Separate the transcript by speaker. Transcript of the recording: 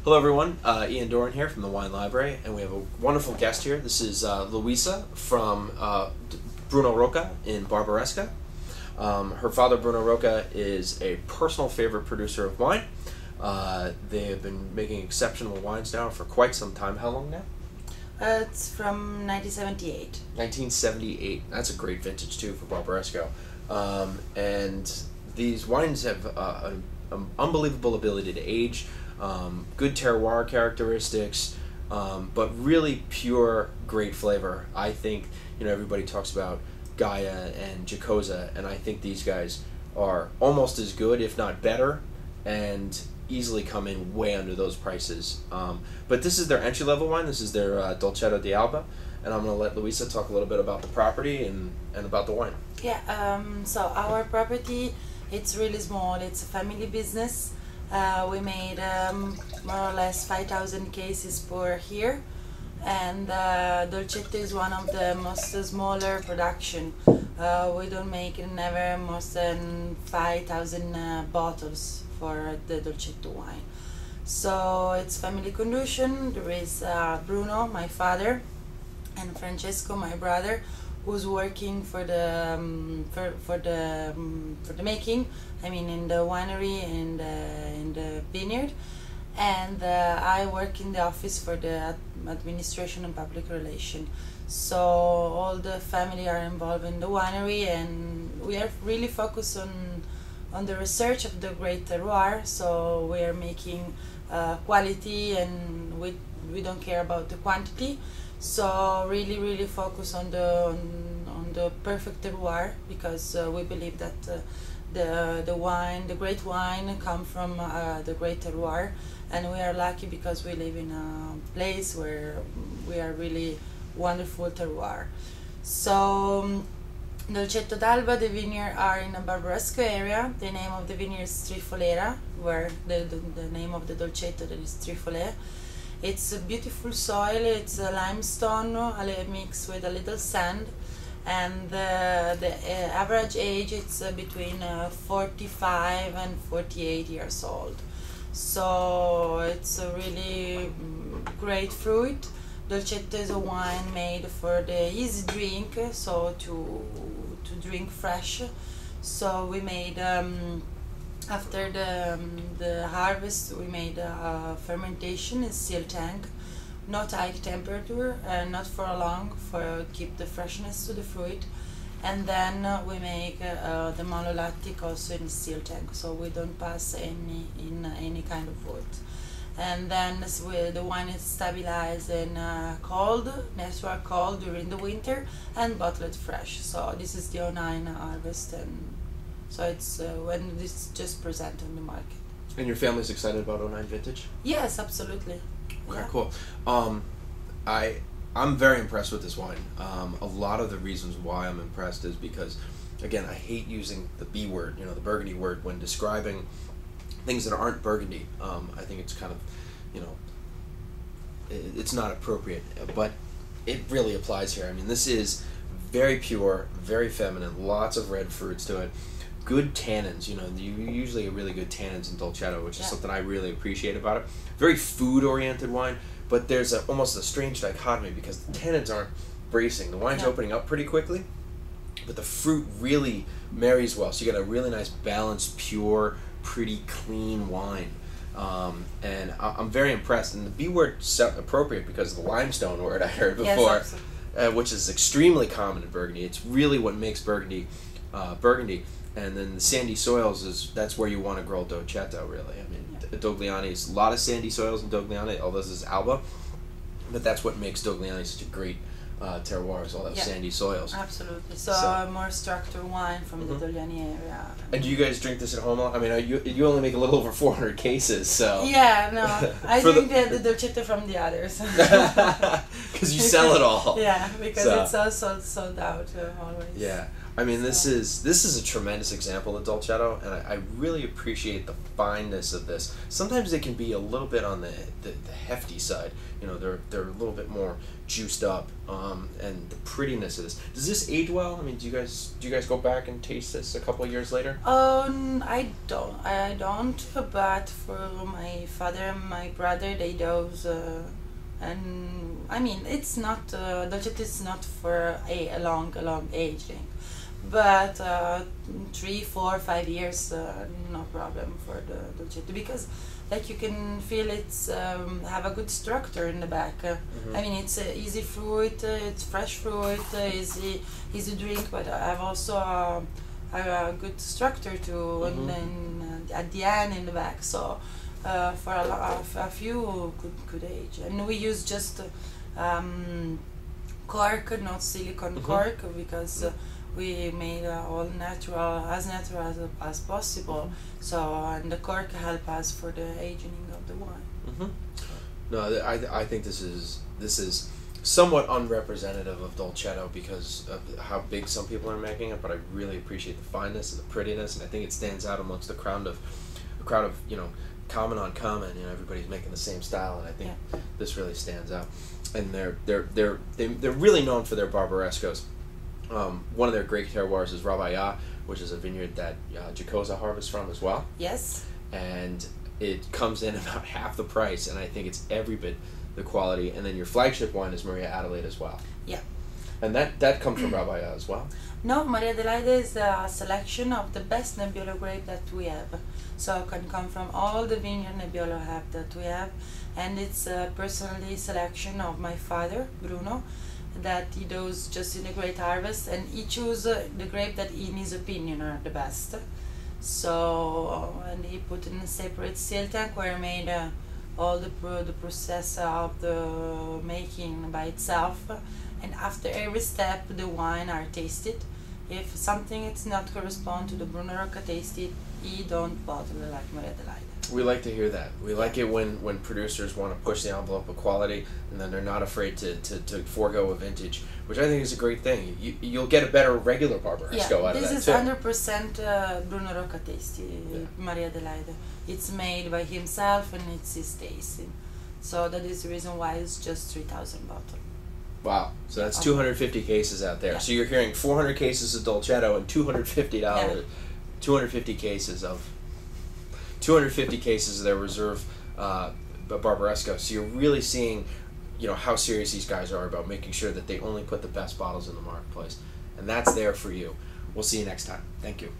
Speaker 1: Hello everyone, Ian Doran here from the Wine Library, and we have a wonderful guest here. This is Luisa from Bruno Rocca in Barbaresca. Her father, Bruno Rocca, is a personal favorite producer of wine. They have been making exceptional wines now for quite some time. How long now?
Speaker 2: It's from 1978.
Speaker 1: 1978. That's a great vintage too for Barbaresco. And these wines have an unbelievable ability to age, good terroir characteristics, but really pure, great flavor. I think, everybody talks about Gaia and Giacosa, and I think these guys are almost as good, if not better, and easily come in way under those prices. But this is their entry-level wine. This is their Dolcetto di Alba, and I'm going to let Luisa talk a little bit about the property and about the wine.
Speaker 2: Yeah, so our property, it's really small. It's a family business. We made more or less 5,000 cases per year, and Dolcetto is one of the most smaller production. We don't make never more than 5,000 bottles for the Dolcetto wine. So it's family condition. There is Bruno, my father, and Francesco, my brother, who's working for the making. I mean, in the winery and in the vineyard, and I work in the office for the administration and public relation. So all the family are involved in the winery, and we are really focused on the research of the great terroir. So we are making quality, and we don't care about the quantity. So really focus on the perfect terroir, because we believe that the great wine come from the great terroir, and we are lucky because we live in a place where we are really wonderful terroir. So Dolcetto d'Alba, the vineyard are in a Barbaresco area. The name of the vineyard is Trifolera, where the name of the Dolcetto, that is Trifole. It's a beautiful soil. It's a limestone mixed with a little sand, and the average age it's between 45 and 48 years old. So it's a really great fruit. Dolcetto is a wine made for the easy drink, so to drink fresh. So we made after the harvest, we made fermentation in steel tank, not high temperature, not for long, for keep the freshness to the fruit. And then we make the malolactic also in steel tank, so we don't pass any kind of wood. And then the wine is stabilized in cold, natural cold during the winter, and bottled fresh. So this is the 09 harvest, and so it's when this just present on the market.
Speaker 1: And your family's excited about 09 vintage?
Speaker 2: Yes, absolutely.
Speaker 1: Okay,
Speaker 2: Yeah.
Speaker 1: cool. I'm very impressed with this wine. A lot of the reasons why I'm impressed is because, again, I hate using the B word, the Burgundy word, when describing things that aren't Burgundy. I think it's kind of, it's not appropriate, but it really applies here. I mean, this is very pure, very feminine, lots of red fruits to it, good tannins. You usually get really good tannins in Dolcetto, which is something I really appreciate about it. Very food-oriented wine, but there's almost a strange dichotomy because the tannins aren't bracing. The wine's opening up pretty quickly, but the fruit really marries well. So you got a really nice, balanced, pure, pretty, clean wine. And I'm very impressed. And the B word's appropriate because of the limestone word I heard before, which is extremely common in Burgundy. It's really what makes Burgundy Burgundy. And then the sandy soils that's where you want to grow Dolcetto, really. I mean, Dogliani is a lot of sandy soils in Dogliani, although this is Alba, but that's what makes Dogliani such a great terroir, is all those sandy soils.
Speaker 2: Absolutely. So a more structured wine from the Dogliani area.
Speaker 1: And do you guys drink this at home? I mean, you only make a little over 400 cases, so...
Speaker 2: Yeah, no, I drink the Dolcetto from the others.
Speaker 1: Because you sell it all.
Speaker 2: Yeah, because it's also sold out always.
Speaker 1: Yeah. I mean, this
Speaker 2: So,
Speaker 1: is a tremendous example of Dolcetto, and I really appreciate the fineness of this. Sometimes they can be a little bit on the hefty side. You know, they're a little bit more juiced up, and the prettiness of this. Does this age well? I mean, do you guys go back and taste this a couple of years later?
Speaker 2: I don't, but for my father and my brother, they do. And I mean, it's not Dolcetto is not for a long aging, but 3, 4, 5 years, no problem for the Dolcetto, because like you can feel it's have a good structure in the back. I mean, it's easy fruit, it's fresh fruit, easy drink, but I have also a good structure too, and then at the end in the back. So for a few good age, and we use just cork, not silicone cork, because we made all natural as possible. So and the cork help us for the aging of the wine.
Speaker 1: No, I think this is somewhat unrepresentative of Dolcetto because of how big some people are making it, but I really appreciate the fineness and the prettiness, and I think it stands out amongst a crowd of common on common. You know, everybody's making the same style, and I think this really stands out. And they're really known for their Barbarescos. One of their great terroirs is Rabaya, which is a vineyard that Giacosa harvests from as well.
Speaker 2: Yes.
Speaker 1: And it comes in about half the price, and I think it's every bit the quality. And then your flagship wine is Maria Adelaide as well.
Speaker 2: Yeah.
Speaker 1: And that comes from Rabaya as well.
Speaker 2: No, Maria Adelaide is a selection of the best Nebbiolo grape that we have. So it can come from all the vineyard Nebbiolo have that we have, and it's a personally selection of my father, Bruno, that he does just in a great harvest, and he choose the grape that in his opinion are the best. So and he put in a separate still tank where he made all the process of the making by itself, and after every step the wine are tasted. If something it's not correspond to the Bruno Rocca taste, he don't bottle it like Maria Adelaide.
Speaker 1: We like to hear that. We like it when producers want to push the envelope of quality, and then they're not afraid to forego a vintage, which I think is a great thing. You'll get a better regular Barbaresco out of that too.
Speaker 2: This is 100% Bruno Rocca taste, Maria Adelaide. It's made by himself and it's his taste. So that is the reason why it's just 3,000 bottles.
Speaker 1: Wow. So that's 250 cases out there.
Speaker 2: Yeah.
Speaker 1: So you're hearing 400 cases of Dolcetto and $250.
Speaker 2: Yeah.
Speaker 1: 250 cases of their reserve Barbaresco. So you're really seeing, you know, how serious these guys are about making sure that they only put the best bottles in the marketplace, and that's there for you. We'll see you next time. Thank you.